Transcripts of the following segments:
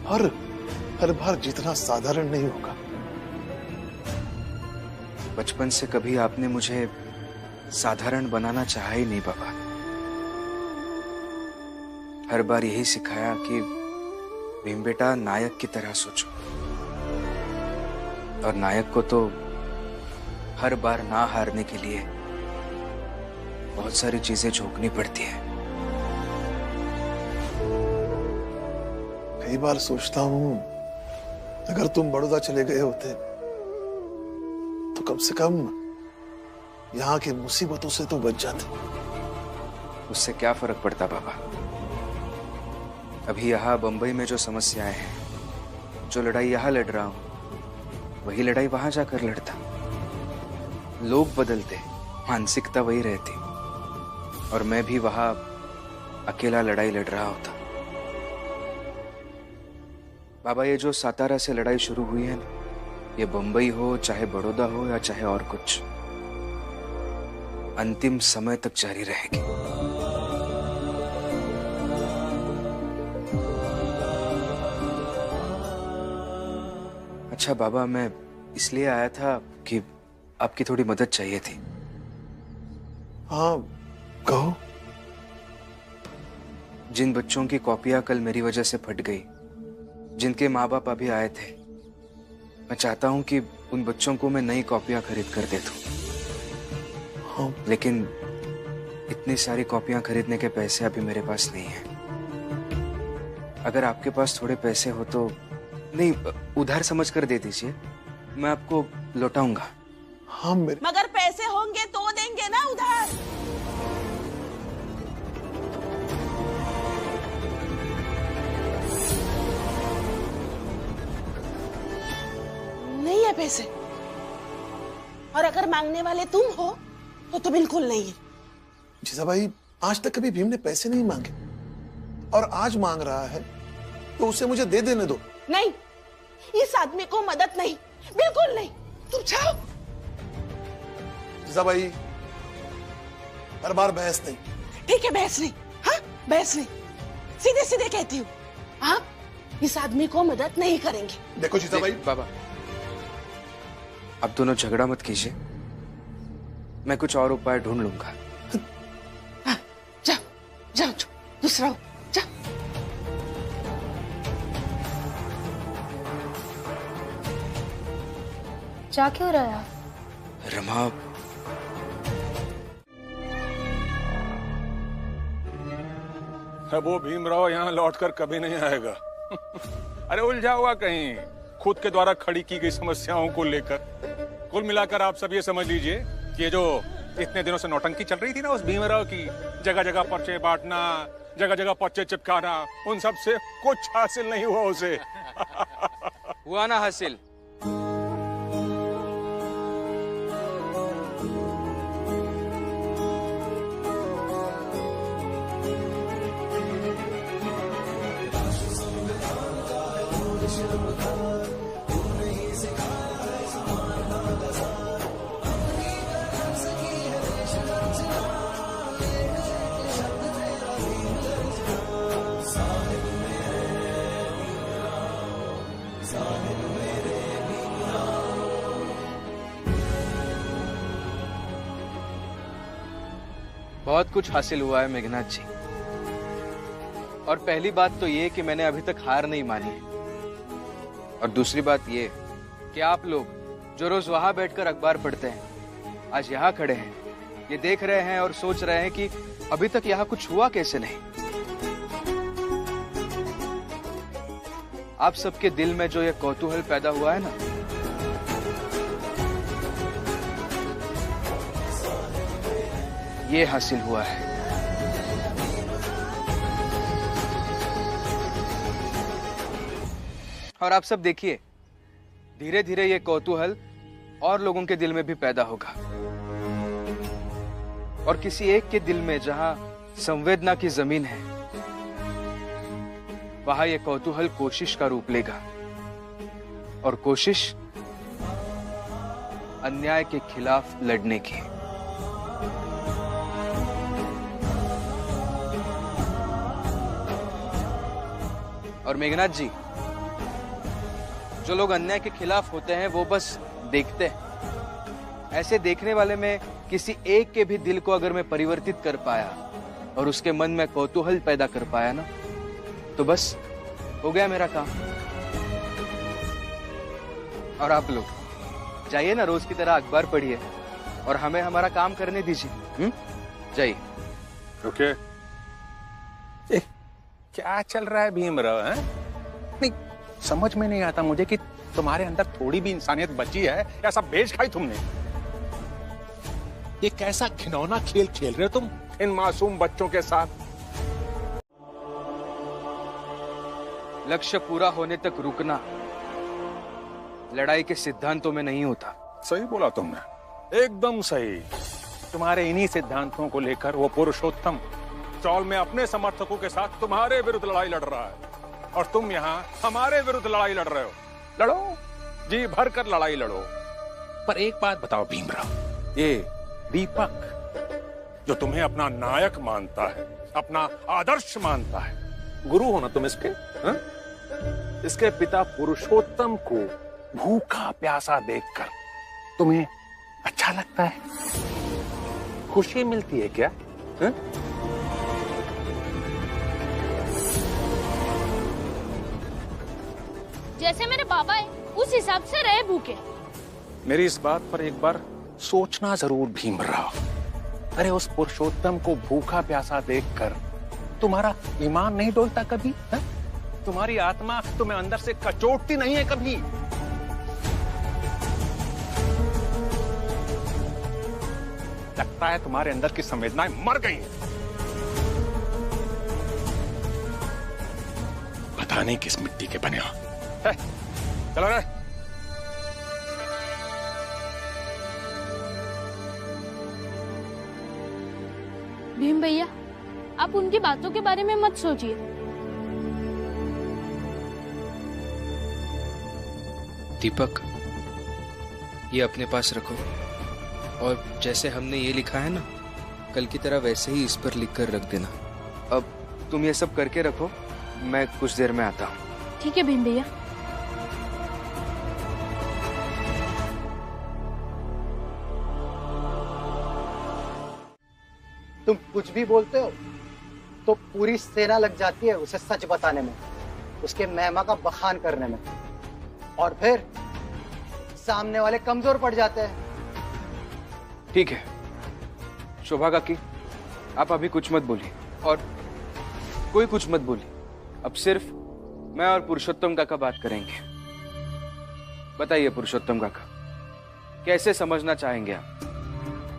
और हर बार जितना साधारण नहीं होगा। बचपन से कभी आपने मुझे साधारण बनाना चाहा ही नहीं बाबा। हर बार यही सिखाया कि भीम बेटा नायक की तरह सोचो, और नायक को तो हर बार ना हारने के लिए बहुत सारी चीजें झोंकनी पड़ती है। कई बार सोचता हूं अगर तुम बड़ौदा चले गए होते तो कम से कम यहाँ की मुसीबतों से तो बच जाते। उससे क्या फर्क पड़ता बाबा? अभी यहाँ बंबई में जो समस्याएं हैं, जो लड़ाई यहाँ लड़ रहा हूं, वही लड़ाई वहां जाकर लड़ता। लोग बदलते, मानसिकता वही रहती, और मैं भी वहां अकेला लड़ाई लड़ रहा होता। बाबा, ये जो सातारा से लड़ाई शुरू हुई है ना, ये बंबई हो, चाहे बड़ौदा हो, या चाहे और कुछ, अंतिम समय तक जारी रहेगी। अच्छा बाबा, मैं इसलिए आया था कि आपकी थोड़ी मदद चाहिए थी। हाँ, कहो। जिन बच्चों की कॉपियां कल मेरी वजह से फट गई, जिनके माँ बाप अभी आए थे, मैं चाहता हूं कि उन बच्चों को मैं नई कॉपियां खरीद कर दे दूं। हाँ। लेकिन इतनी सारी कॉपियां खरीदने के पैसे अभी मेरे पास नहीं है। अगर आपके पास थोड़े पैसे हो तो, नहीं, उधार समझ कर दे दीजिए, मैं आपको लौटाऊंगा। हाँ मेरे, मगर पैसे होंगे तो देंगे ना उधार। नहीं है पैसे, और अगर मांगने वाले तुम हो तो बिल्कुल नहीं है। जीजा भाई, आज तक कभी भीम ने पैसे नहीं मांगे, और आज मांग रहा है तो उसे मुझे दे देने दो। नहीं, इस आदमी को मदद नहीं, बिल्कुल नहीं। तुम जाओ। जीजा भाई, हर बार बहस नहीं। ठीक है, बहस नहीं। हाँ, बहस नहीं, सीधे सीधे कहती हूँ, आप इस आदमी को मदद नहीं करेंगे। देखो जीजा भाई। बाबा, अब दोनों झगड़ा मत कीजिए, मैं कुछ और उपाय ढूंढ लूंगा। हाँ, जाओ जाओ, दूसरा जाओ। जा क्यों रहा है? रमा, वो भीमराव यहाँ लौटकर कभी नहीं आएगा। अरे उलझा हुआ कहीं खुद के द्वारा खड़ी की गई समस्याओं को लेकर। कुल मिलाकर आप सब ये समझ लीजिए कि ये जो इतने दिनों से नौटंकी चल रही थी ना उस भीमराव की, जगह जगह पर्चे बांटना, जगह जगह पर्चे चिपकाना, उन सब से कुछ हासिल नहीं हुआ उसे। हुआ ना हासिल। बहुत कुछ हासिल हुआ है मेघनाथ जी, और पहली बात तो ये कि मैंने अभी तक हार नहीं मानी है, और दूसरी बात ये कि आप लोग जो रोज वहां बैठकर अखबार पढ़ते हैं, आज यहाँ खड़े हैं, ये देख रहे हैं और सोच रहे हैं कि अभी तक यहाँ कुछ हुआ कैसे नहीं। आप सबके दिल में जो ये कौतूहल पैदा हुआ है ना, ये हासिल हुआ है। और आप सब देखिए, धीरे धीरे ये कौतूहल और लोगों के दिल में भी पैदा होगा, और किसी एक के दिल में जहां संवेदना की जमीन है, वहां ये कौतूहल कोशिश का रूप लेगा, और कोशिश अन्याय के खिलाफ लड़ने की। और मेघनाथ जी, जो लोग अन्याय के खिलाफ होते हैं वो बस देखते हैं। ऐसे देखने वाले में किसी एक के भी दिल को अगर मैं परिवर्तित कर पाया और उसके मन में कौतूहल पैदा कर पाया ना, तो बस हो गया मेरा काम। और आप लोग जाइए ना, रोज की तरह अखबार पढ़िए और हमें हमारा काम करने दीजिए। जाइए। रुकिए, क्या चल रहा है भीमराव? हैं? नहीं समझ में नहीं आता मुझे कि तुम्हारे अंदर थोड़ी भी इंसानियत बची है या सब बेच खाई तुमने? ये कैसा घिनौना खेल खेल रहे हो तुम इन मासूम बच्चों के साथ? लक्ष्य पूरा होने तक रुकना लड़ाई के सिद्धांतों में नहीं होता। सही बोला तुमने, एकदम सही। तुम्हारे इन्हीं सिद्धांतों को लेकर वो पुरुषोत्तम चौल में अपने समर्थकों के साथ तुम्हारे विरुद्ध लड़ाई लड़ रहा है और तुम यहाँ हमारे विरुद्ध लड़ाई लड़ रहे हो। लड़ो, जी भर कर लड़ाई लड़ो। पर एक बात बताओ भीमराव, ये दीपक जो तुम्हें अपना नायक मानता है, अपना आदर्श मानता है, गुरु हो ना तुम इसके? हा? इसके पिता पुरुषोत्तम को भूखा प्यासा देखकर तुम्हें अच्छा लगता है? खुशी मिलती है क्या? हा? जैसे मेरे बाबा है उस हिसाब से रहे भूखे। मेरी इस बात पर एक बार सोचना जरूर भीमराव। अरे उस पुरुषोत्तम को भूखा प्यासा देखकर तुम्हारा ईमान नहीं डोलता कभी? है? तुम्हारी आत्मा तुम्हें अंदर से कचोटती नहीं है कभी? लगता है तुम्हारे अंदर की संवेदनाएं मर गई हैं। पता नहीं किस मिट्टी के बने हो। चलो रे। भीम भैया, आप उनकी बातों के बारे में मत सोचिए। दीपक, ये अपने पास रखो और जैसे हमने ये लिखा है ना, कल की तरह वैसे ही इस पर लिखकर रख देना। अब तुम ये सब करके रखो, मैं कुछ देर में आता हूँ। ठीक है भीम भैया। तुम कुछ भी बोलते हो तो पूरी सेना लग जाती है उसे सच बताने में, उसके महिमा का बखान करने में, और फिर सामने वाले कमजोर पड़ जाते हैं। ठीक है शोभा काकी, आप अभी कुछ मत बोलिए और कोई कुछ मत बोलिए। अब सिर्फ मैं और पुरुषोत्तम काका बात करेंगे। बताइए पुरुषोत्तम काका, कैसे समझना चाहेंगे आप?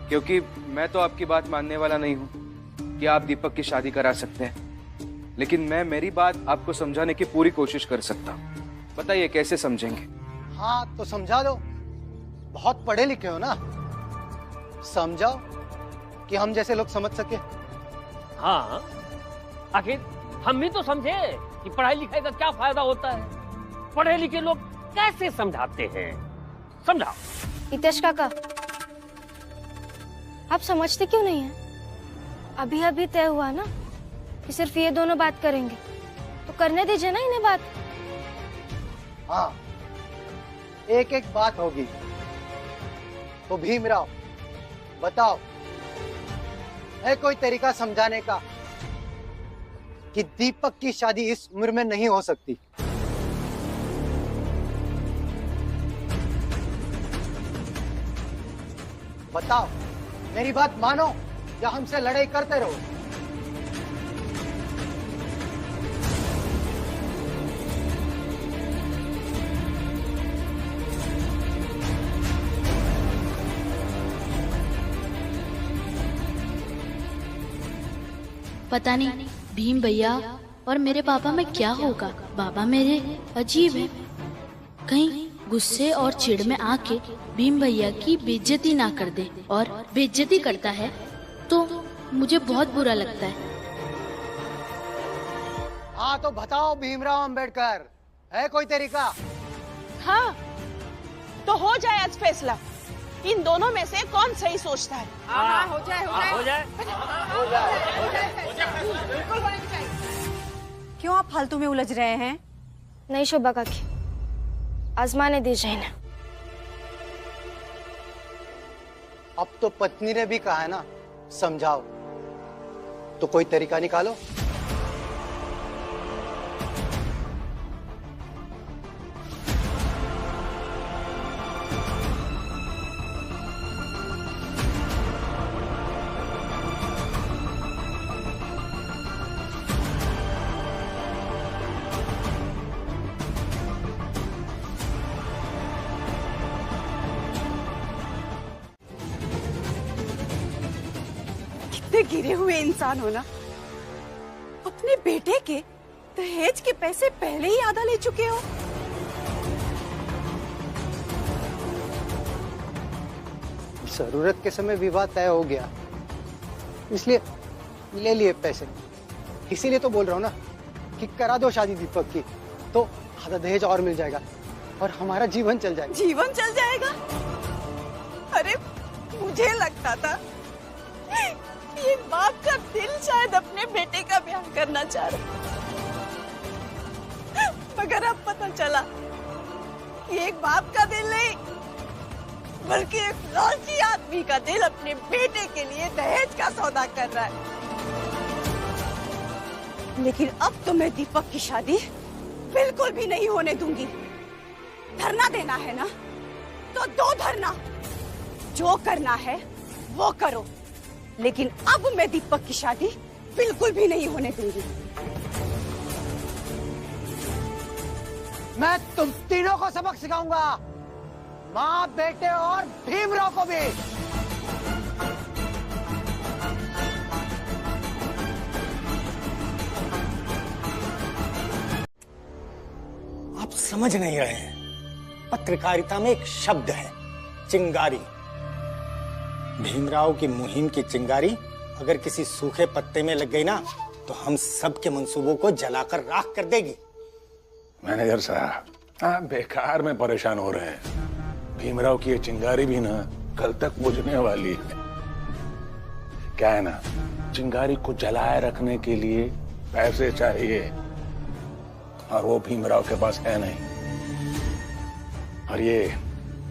क्योंकि मैं तो आपकी बात मानने वाला नहीं हूं कि आप दीपक की शादी करा सकते हैं, लेकिन मैं मेरी बात आपको समझाने की पूरी कोशिश कर सकता हूं। बताइए कैसे समझेंगे? हाँ तो समझा दो, बहुत पढ़े लिखे हो ना, समझाओ कि हम जैसे लोग समझ सके। हाँ, आखिर हम भी तो समझे कि पढ़ाई लिखाई का क्या फायदा होता है। पढ़े लिखे लोग कैसे समझाते हैं, समझाओ। हितेश काका, आप समझते क्यों नहीं हैं? अभी अभी तय हुआ ना कि सिर्फ ये दोनों बात करेंगे, तो करने दीजिए ना इन्हें बात। हाँ, एक एक बात होगी। तो भीमराव बताओ, है कोई तरीका समझाने का कि दीपक की शादी इस उम्र में नहीं हो सकती? बताओ, मेरी बात मानो या हमसे लड़ाई करते रहो। पता नहीं भीम भैया और मेरे पापा में क्या होगा। बाबा मेरे अजीब है, कहीं गुस्से और चिढ़ में आके भीम भैया की बेइज्जती ना कर दे, और बेइज्जती करता है तो मुझे बहुत बुरा लगता है। हाँ तो बताओ भीमराव अंबेडकर, है कोई तरीका? हाँ तो हो जाए आज फैसला, इन दोनों में से कौन सही सोचता है। हाँ, हो जाए। क्यों आप फालतू में उलझ रहे हैं? नहीं शोभा काकी, आजमाने दीजिए इन्हें। अब तो पत्नी ने भी कहा है ना, समझाओ, तो कोई तरीका निकालो। कितने गिरे हुए इंसान हो ना, अपने बेटे के दहेज के पैसे पहले ही आधा ले चुके हो। जरूरत के समय विवाह तय हो गया, इसलिए ले लिए पैसे। इसीलिए तो बोल रहा हूँ ना कि करा दो शादी दीपक की, तो आधा दहेज और मिल जाएगा और हमारा जीवन चल जाएगा। जीवन चल जाएगा? अरे मुझे लगता था ये बाप का दिल शायद अपने बेटे का ब्याह करना चाह रहा, मगर अब पता चला कि एक बाप का दिल नहीं, बल्कि एक लालची आदमी का दिल अपने बेटे के लिए दहेज का सौदा कर रहा है। लेकिन अब तो मैं दीपक की शादी बिल्कुल भी नहीं होने दूंगी। धरना देना है ना, तो दो धरना, जो करना है वो करो, लेकिन अब मैं दीपक की शादी बिल्कुल भी नहीं होने दूंगी। मैं तुम तीनों को सबक सिखाऊंगा, माँ, बेटे और भीमराव को भी। आप समझ नहीं रहे हैं, पत्रकारिता में एक शब्द है, चिंगारी। भीमराव की मुहिम की चिंगारी अगर किसी सूखे पत्ते में लग गई ना, तो हम सब के मंसूबों को जलाकर राख कर देगी। मैनेजर साहब, आप बेकार में परेशान हो रहे हैं। भीमराव की ये चिंगारी भी ना कल तक बुझने वाली है। क्या है ना, चिंगारी को जलाए रखने के लिए पैसे चाहिए, और वो भीमराव के पास है नहीं। और ये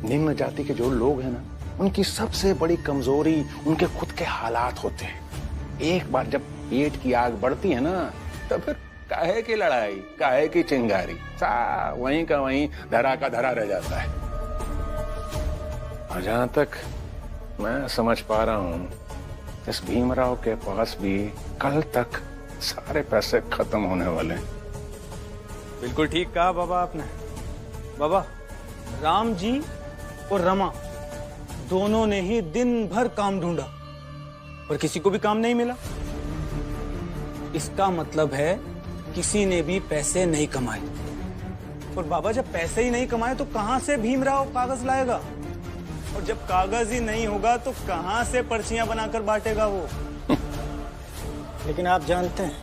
निम्न जाति के जो लोग हैं ना, उनकी सबसे बड़ी कमजोरी उनके खुद के हालात होते हैं। एक बार जब पेट की आग बढ़ती है ना, तो फिर काहे की लड़ाई, काहे की चिंगारी, सा वहीं का वहीं, धरा का धरा रह जाता है। और जहां तक मैं समझ पा रहा हूं, इस भीमराव के पास भी कल तक सारे पैसे खत्म होने वाले हैं। बिल्कुल ठीक कहा बाबा आपने। बाबा, राम जी और रमा दोनों ने ही दिन भर काम ढूंढा, पर किसी को भी काम नहीं मिला। इसका मतलब है किसी ने भी पैसे नहीं कमाए। और बाबा, जब पैसे ही नहीं कमाए तो कहां से भीमराव कागज लाएगा? और जब कागज ही नहीं होगा तो कहां से पर्चियां बनाकर बांटेगा वो? लेकिन आप जानते हैं,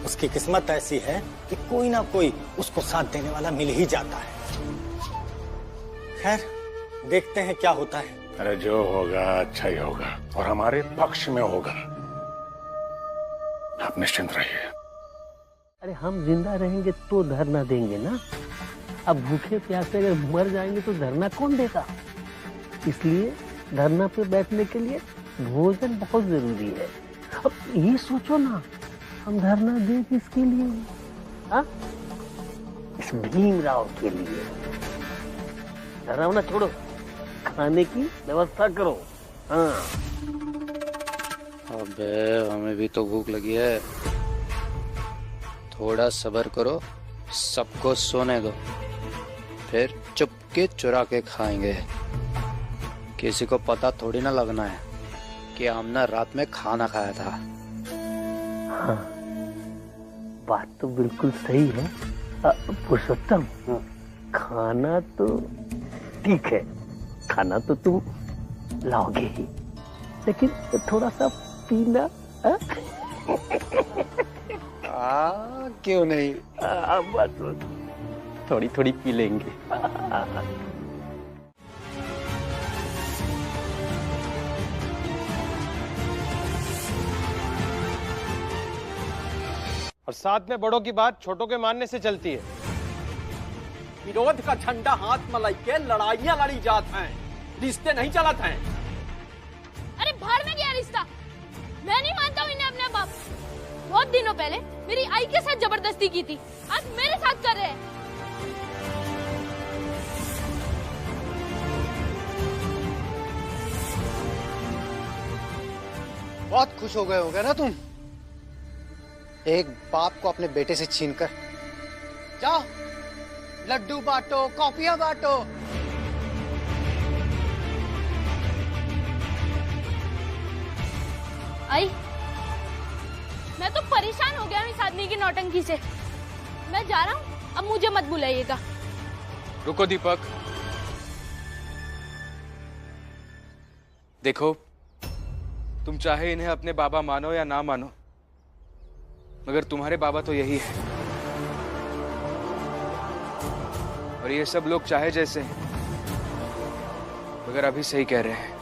उसकी किस्मत ऐसी है कि कोई ना कोई उसको साथ देने वाला मिल ही जाता है। खैर, देखते हैं क्या होता है। अरे जो होगा अच्छा ही होगा, और हमारे पक्ष में होगा। आप निश्चिंत रहिए। अरे हम जिंदा रहेंगे तो धरना देंगे ना। अब भूखे प्यासे अगर मर जाएंगे तो धरना कौन देगा? इसलिए धरना पे बैठने के लिए भोजन बहुत जरूरी है। अब ये सोचो ना, हम धरना दें किसके लिए? हाँ, इस भीमराव के लिए। डरावना छोड़ो, खाने की व्यवस्था करो। हाँ। अबे, हमें भी तो भूख लगी है। थोड़ा सब्र करो, सबको सोने दो, फिर चुपके चुरा के खाएंगे। किसी को पता थोड़ी ना लगना है कि हमने रात में खाना खाया था। हाँ, बात तो बिल्कुल सही है पुरुषोत्तम। खाना तो ठीक है, खाना तो तुम लाओगे ही, लेकिन थोड़ा सा पीना। क्यों नहीं? बस थोड़ी थोड़ी पी लेंगे। और साथ में बड़ों की बात छोटों के मानने से चलती है। विरोध का झंडा हाथ में लेके लड़ाइयां लड़ी जात हैं, रिश्ते नहीं चलत हैं। अरे भाड़ में गया रिश्ता, मैं नहीं मानता हूँ इन्हें अपने बाप। बहुत दिनों पहले मेरी आई के साथ जबरदस्ती की थी, आज मेरे साथ कर रहे हैं। बहुत खुश हो गए होगे ना तुम, एक बाप को अपने बेटे से छीनकर। जाओ लड्डू बांटो, कॉपियां बांटो। आई, मैं तो परेशान हो गया हूँ इस आदमी की नौटंकी से। मैं जा रहा हूँ, अब मुझे मत बुलाइएगा। रुको दीपक, देखो तुम चाहे इन्हें अपने बाबा मानो या ना मानो, मगर तुम्हारे बाबा तो यही है। और ये सब लोग चाहे जैसे हैं, मगर अभी सही कह रहे हैं।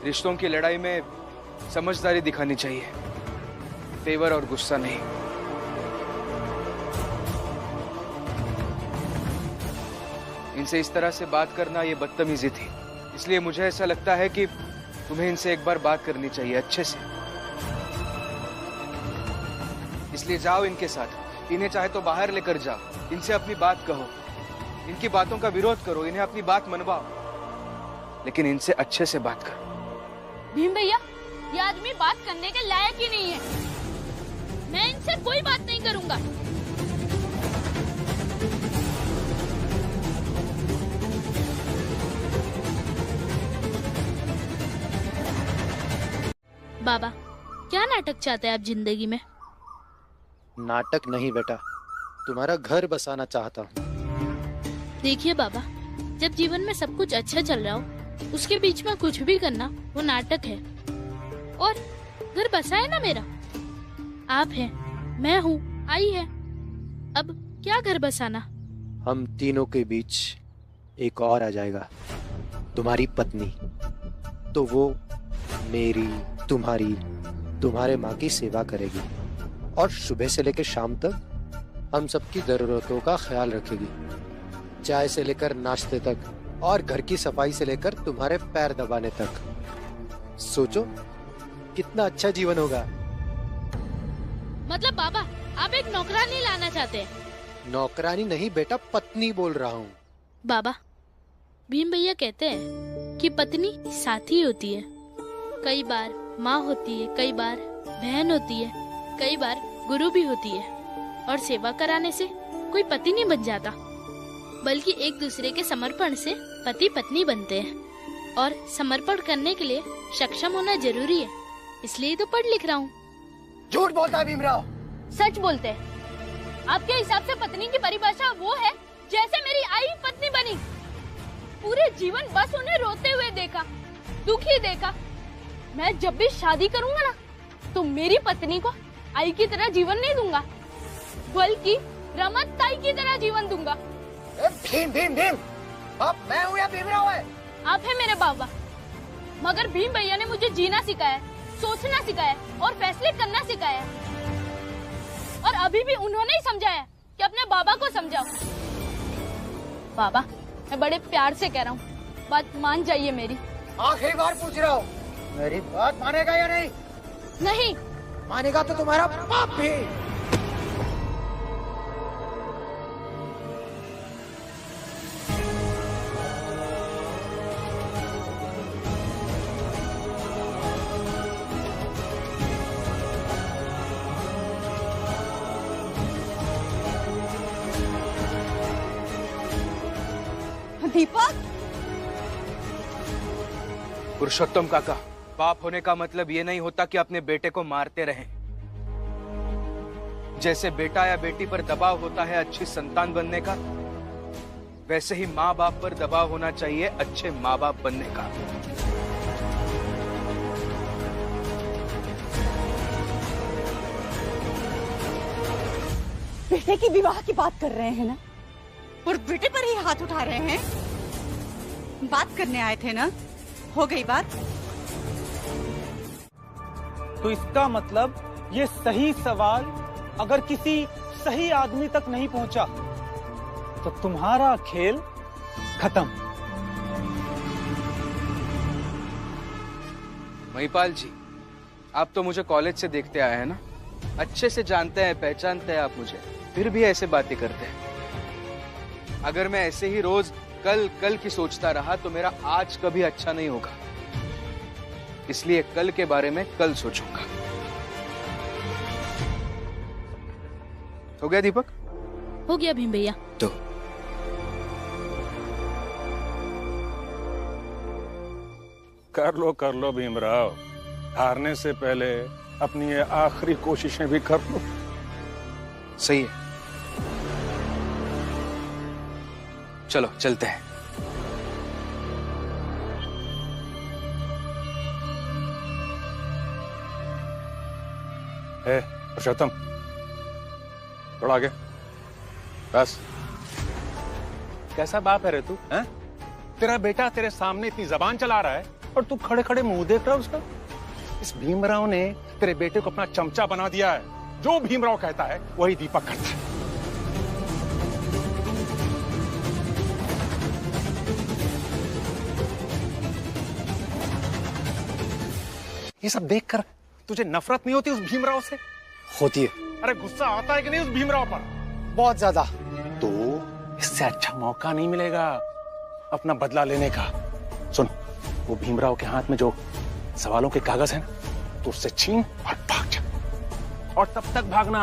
रिश्तों की लड़ाई में समझदारी दिखानी चाहिए, तेवर और गुस्सा नहीं। इनसे इस तरह से बात करना ये बदतमीजी थी, इसलिए मुझे ऐसा लगता है कि तुम्हें इनसे एक बार बात करनी चाहिए अच्छे से। इसलिए जाओ इनके साथ, इन्हें चाहे तो बाहर लेकर जाओ, इनसे अपनी बात कहो, इनकी बातों का विरोध करो, इन्हें अपनी बात मनवाओ, लेकिन इनसे अच्छे से बात करो। भीम भैया, ये आदमी बात करने के लायक ही नहीं है। मैं इनसे कोई बात नहीं करूंगा। बाबा, क्या नाटक चाहते हैं आप जिंदगी में? नाटक नहीं बेटा, तुम्हारा घर बसाना चाहता हूँ। देखिए बाबा, जब जीवन में सब कुछ अच्छा चल रहा हो, उसके बीच में कुछ भी करना वो नाटक है। और घर बसा है ना मेरा, आप हैं, मैं हूँ, आई है, अब क्या घर बसाना? हम तीनों के बीच एक और आ जाएगा, तुम्हारी पत्नी। तो वो मेरी, तुम्हारी, तुम्हारे माँ की सेवा करेगी और सुबह से लेकर शाम तक हम सबकी जरूरतों का ख्याल रखेगी, चाय से लेकर नाश्ते तक और घर की सफाई से लेकर तुम्हारे पैर दबाने तक। सोचो कितना अच्छा जीवन होगा। मतलब बाबा, आप एक नौकरानी लाना चाहते हैं? नौकरानी नहीं बेटा, पत्नी बोल रहा हूँ। बाबा, भीम भैया कहते हैं कि पत्नी साथी होती है, कई बार माँ होती है, कई बार बहन होती है, कई बार गुरु भी होती है। और सेवा कराने से कोई पति नहीं बन जाता, बल्कि एक दूसरे के समर्पण से पति पत्नी बनते हैं। और समर्पण करने के लिए सक्षम होना जरूरी है, इसलिए तो पढ़ लिख रहा हूँ। झूठ बोलता है भीमराव। सच बोलते हैं। आपके हिसाब से पत्नी की परिभाषा वो है जैसे मेरी आई पत्नी बनी। पूरे जीवन बस उन्हें रोते हुए देखा, दुखी देखा। मैं जब भी शादी करूंगा ना, तो मेरी पत्नी को आई की तरह जीवन नहीं दूंगा, बल्कि रमत ताई की तरह जीवन दूंगा। भीम भीम भीम, अब मैं हूँ या भीमराव है? आप है मेरे बाबा, मगर भीम भैया ने मुझे जीना सिखाया, सोचना सिखाया और फैसले करना सिखाया। और अभी भी उन्होंने ही समझाया कि अपने बाबा को समझाओ। बाबा, मैं बड़े प्यार से कह रहा हूँ, बात मान जाइए मेरी। आखिरी बार पूछ रहा हूँ, मेरी बात मानेगा या नहीं? नहीं मानेगा तो तुम्हारा बाप भी। दीपक, पुरुषोत्तम काका, बाप होने का मतलब ये नहीं होता कि अपने बेटे को मारते रहें। जैसे बेटा या बेटी पर दबाव होता है अच्छी संतान बनने का, वैसे ही माँ बाप पर दबाव होना चाहिए अच्छे माँ बाप बनने का। बेटे की विवाह की बात कर रहे हैं ना, और बेटे पर ही हाथ उठा रहे हैं। बात करने आए थे ना, हो गई बात। तो इसका मतलब ये सही सवाल अगर किसी सही आदमी तक नहीं पहुंचा तो तुम्हारा खेल खत्म। महिपाल जी, आप तो मुझे कॉलेज से देखते आए हैं ना, अच्छे से जानते हैं, पहचानते हैं आप मुझे, फिर भी ऐसे बातें करते हैं। अगर मैं ऐसे ही रोज कल कल की सोचता रहा तो मेरा आज कभी अच्छा नहीं होगा। इसलिए कल के बारे में कल सोचूंगा। हो गया दीपक? हो गया भीम भैया। तो कर लो भीमराव, हारने से पहले अपनी ये आखिरी कोशिशें भी कर लो। सही है, चलो चलते हैं। पुरुषोत्तम, थोड़ा आगे। बस। कैसा बाप है रे तू? हैं? तेरा बेटा तेरे सामने इतनी जबान चला रहा है और तू खड़े खड़े मुंह देख रहा है उसका। इस भीमराव ने तेरे बेटे को अपना चमचा बना दिया है। जो भीमराव कहता है वही दीपक करता है। ये सब देखकर तुझे नफरत नहीं होती उस भीमराव से? होती है। अरे गुस्सा आता है कि नहीं उस भीमराव पर? बहुत ज्यादा। तो इससे अच्छा मौका नहीं मिलेगा अपना बदला लेने का। सुन, वो भीमराव के हाथ में जो सवालों के कागज हैं ना, तो उससे छीन और भाग जा। और तब तक भागना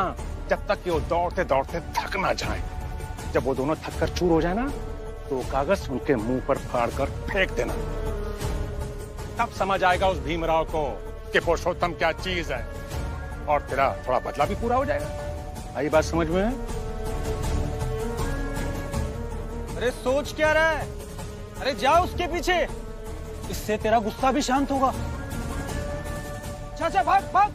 जब तक कि वो दौड़ते दौड़ते थक ना जाए। जब वो दोनों थक कर चूर हो जाए ना, तो वो कागज उनके मुंह पर फाड़ कर फेंक देना। तब समझ आएगा उस भीमराव को कि पुरुषोत्तम क्या चीज है, और तेरा थोड़ा बदला भी पूरा हो जाएगा। आई बात समझ में? अरे सोच क्या रहा है? अरे जाओ उसके पीछे, इससे तेरा गुस्सा भी शांत होगा। चाचा भाग भाग।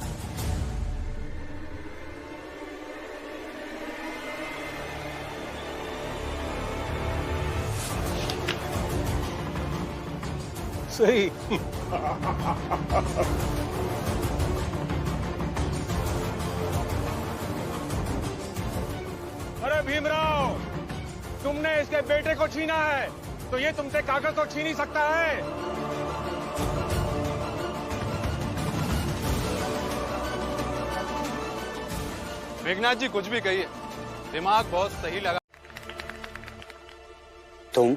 सही। अरे भीमराव, तुमने इसके बेटे को छीना है तो ये तुमसे कागज तो छीन ही सकता है। मेघनाथ जी कुछ भी कहिए, दिमाग बहुत सही लगा। तुम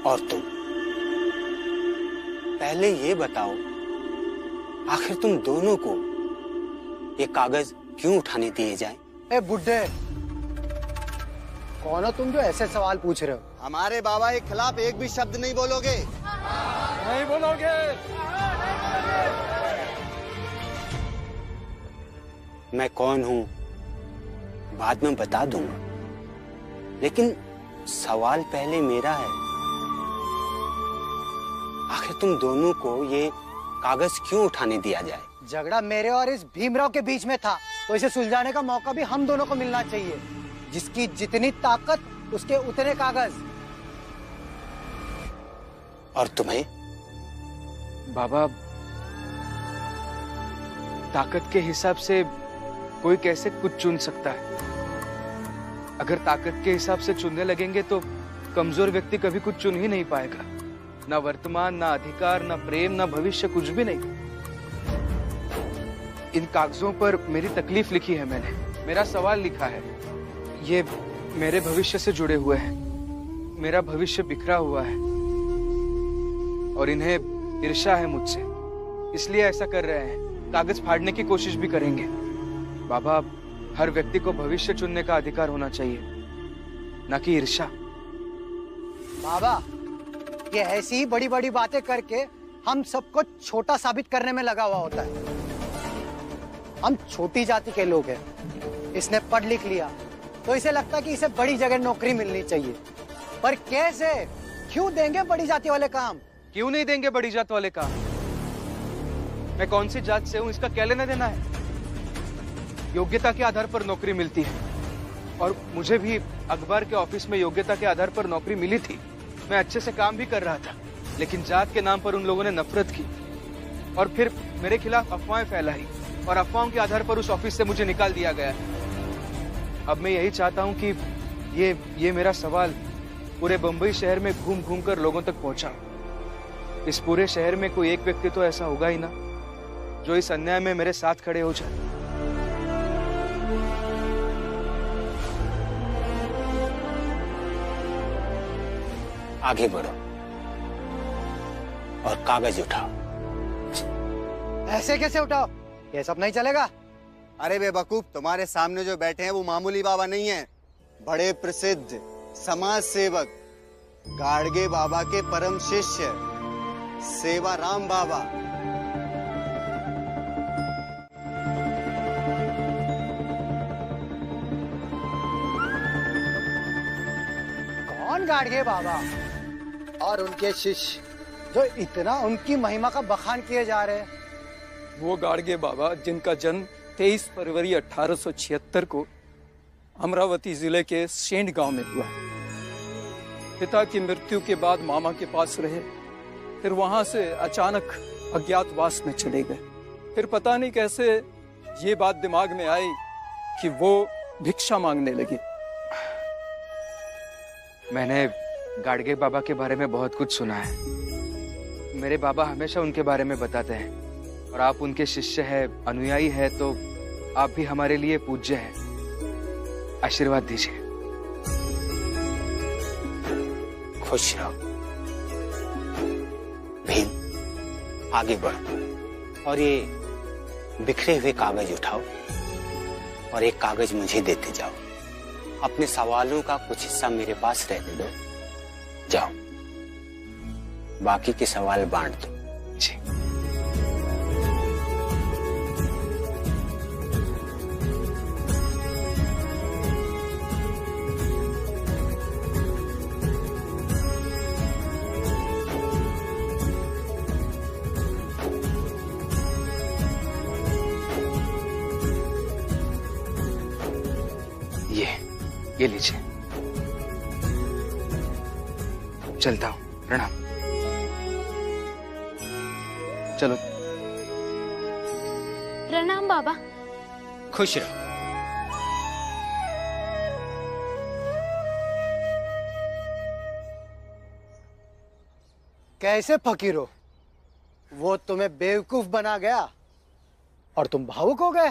और तुम पहले ये बताओ, आखिर तुम दोनों को ये कागज क्यों उठाने दिए जाए? ए बुड्ढे, कौन हो तुम जो ऐसे सवाल पूछ रहे हो? हमारे बाबा के खिलाफ एक भी शब्द नहीं बोलोगे। नहीं बोलोगे? मैं कौन हूं बाद में बता दूंगा, लेकिन सवाल पहले मेरा है। आखिर तुम दोनों को ये कागज क्यों उठाने दिया जाए? झगड़ा मेरे और इस भीमराव के बीच में था, तो इसे सुलझाने का मौका भी हम दोनों को मिलना चाहिए। जिसकी जितनी ताकत उसके उतने कागज। और तुम्हें? बाबा, ताकत के हिसाब से कोई कैसे कुछ चुन सकता है? अगर ताकत के हिसाब से चुनने लगेंगे तो कमजोर व्यक्ति कभी कुछ चुन ही नहीं पाएगा। ना वर्तमान, ना अधिकार, ना प्रेम, ना भविष्य, कुछ भी नहीं। इन कागजों पर मेरी तकलीफ लिखी है मैंने, मेरा सवाल लिखा है। ये मेरे भविष्य से जुड़े हुए हैं। मेरा भविष्य बिखरा हुआ है और इन्हें ईर्ष्या है मुझसे, इसलिए ऐसा कर रहे हैं। कागज फाड़ने की कोशिश भी करेंगे। बाबा, हर व्यक्ति को भविष्य चुनने का अधिकार होना चाहिए, ना कि ईर्ष्या। बाबा, ये ऐसी ही बड़ी बड़ी बातें करके हम सबको छोटा साबित करने में लगा हुआ होता है। हम छोटी जाति के लोग हैं। इसने पढ़ लिख लिया तो इसे लगता है कि इसे बड़ी जगह नौकरी मिलनी चाहिए। पर कैसे? क्यों देंगे बड़ी जाति वाले काम? क्यों नहीं देंगे बड़ी जात वाले काम? मैं कौन सी जात से हूं इसका क्या लेना देना है? योग्यता के आधार पर नौकरी मिलती है, और मुझे भी अखबार के ऑफिस में योग्यता के आधार पर नौकरी मिली थी। मैं अच्छे से काम भी कर रहा था, लेकिन जात के नाम पर उन लोगों ने नफरत की और फिर मेरे खिलाफ अफवाहें फैलाई और अफवाहों के आधार पर उस ऑफिस से मुझे निकाल दिया गया है। अब मैं यही चाहता हूं कि ये मेरा सवाल पूरे बंबई शहर में घूम घूम कर लोगों तक पहुंचा। इस पूरे शहर में कोई एक व्यक्ति तो ऐसा होगा ही ना जो इस अन्याय में मेरे साथ खड़े हो जाए। आगे बढ़ो और कागज उठाओ। ऐसे कैसे उठाओ? ये सब नहीं चलेगा। अरे बेवकूफ, तुम्हारे सामने जो बैठे हैं वो मामूली बाबा नहीं है, बड़े प्रसिद्ध समाज सेवक गाड़गे बाबा के परम शिष्य सेवाराम बाबा। कौन गाड़गे बाबा और उनके शिष्य जो इतना उनकी महिमा का बखान किए जा रहे हैं? वो गाड़गे बाबा जिनका जन्म 23 फरवरी 1876 को अमरावती जिले के सेंड गांव में हुआ। पिता की मृत्यु के बाद मामा के पास रहे, फिर वहां से अचानक अज्ञातवास में चले गए। फिर पता नहीं कैसे ये बात दिमाग में आई कि वो भिक्षा मांगने लगे। मैंने गाड़गे बाबा के बारे में बहुत कुछ सुना है। मेरे बाबा हमेशा उनके बारे में बताते हैं और आप उनके शिष्य हैं, अनुयायी हैं, तो आप भी हमारे लिए पूज्य हैं। आशीर्वाद दीजिए। खुश रहो। भीम, आगे बढ़ो और ये बिखरे हुए कागज उठाओ और एक कागज मुझे देते जाओ। अपने सवालों का कुछ हिस्सा मेरे पास रहने दो। जाओ, बाकी के सवाल बांट दो। जी। ये लीजिए। चलता हूं, प्रणाम। चलो। प्रणाम बाबा। खुश रहो। कैसे फकीर हो? वो तुम्हें बेवकूफ बना गया और तुम भावुक हो गए।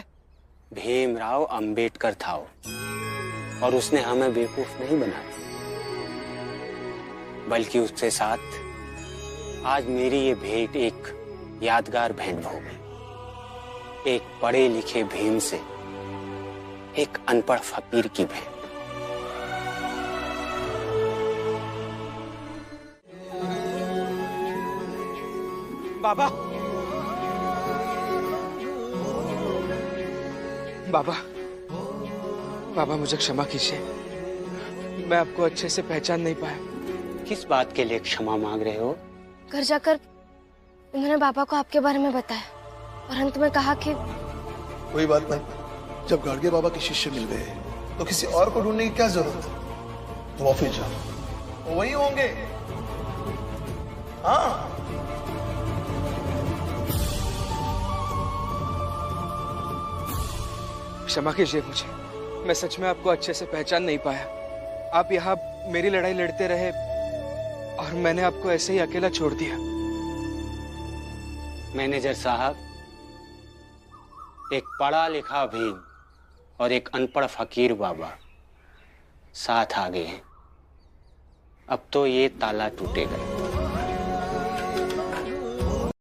भीमराव अंबेडकर था वो, और उसने हमें बेवकूफ नहीं बनाया, बल्कि उसके साथ आज मेरी ये भेंट एक यादगार भेंट हो गई। एक पढ़े लिखे भीम से एक अनपढ़ फकीर की भेंट। बाबा, बाबा, बाबा मुझे क्षमा कीजिए। मैं आपको अच्छे से पहचान नहीं पाया। किस बात के लिए क्षमा मांग रहे हो? घर जाकर उन्होंने बाबा को आपके बारे में बताया और अंत में कहा कि कोई बात नहीं, जब गाड़गे बाबा के शिष्य मिल गए तो किसी और को ढूंढने की क्या जरूरत है? तुम ऑफिस जाओ, वो वही होंगे। हाँ, क्षमा कीजिए मुझे, मैं सच में आपको अच्छे से पहचान नहीं पाया। आप यहाँ मेरी लड़ाई लड़ते रहे और मैंने आपको ऐसे ही अकेला छोड़ दिया। मैनेजर साहब, एक पढ़ा लिखा भीम और एक अनपढ़ फकीर बाबा साथ आ गए हैं। अब तो ये ताला टूटेगा।